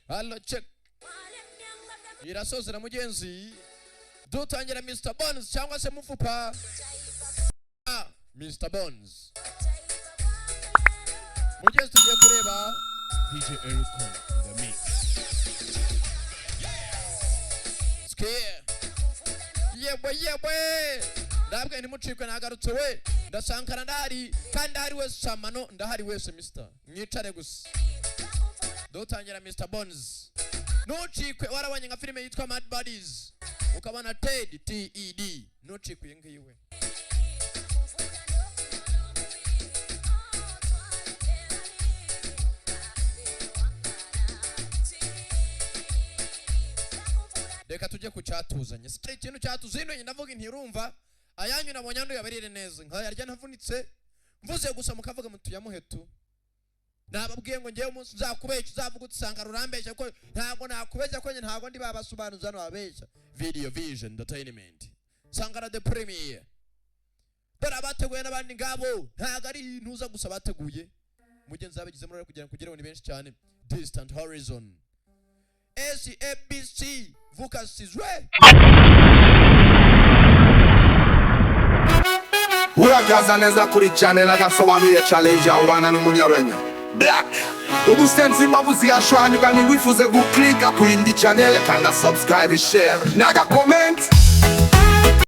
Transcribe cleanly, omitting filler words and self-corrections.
Hello check. Irasozera mugenzi. Dutangira Mr. Bones cyangwa se Mufupa. Mr. Bones. Mugenzi tugiye kureba DJ Ericon in the mix. Scare. Yebwe. Ndabwe ntimucikwe nagarutse we. Ndasankara ndahari kandi hari wese samano ndahari wese Mr. Mwicare gusa. Dutangira Mr. Bones. Nucikwe warabanye nka filime yitwa Mad Buddies. Ukabana Ted TED. Nucikwe ngiwe. Reka tujye ku cyatuzanye. Straight ikintu cyatuzindanye ndavuga ntirumva. Ayanyu nabonye ando yaberire neza. Nka yarya ntavunitse. Mvuze gusa mukavuga mutuya muhetu. Nababwiye ngo ngiye umunsi nzakubeshya uzavuga utsanga rurambeshya ko ntago nakubeshya ko ntago ndi babasobanuza no abeshya. Video Vision Entertainment. Sangara the Premier. Dore abateguye n'abandi ngabo ntago ari ntuza gusa bateguye. Mugenzi abagize muri kugira ni benshi cyane. Distant Horizon. SABC Vukasizwe. Urakaza neza kuri channel agasobanuye challenge ya ubana n'umunyarwenya Black. Ubusenzi mabuzi yashwanyuka ni wifuze guklika kuri ndi channel kandi subscribe share naga comment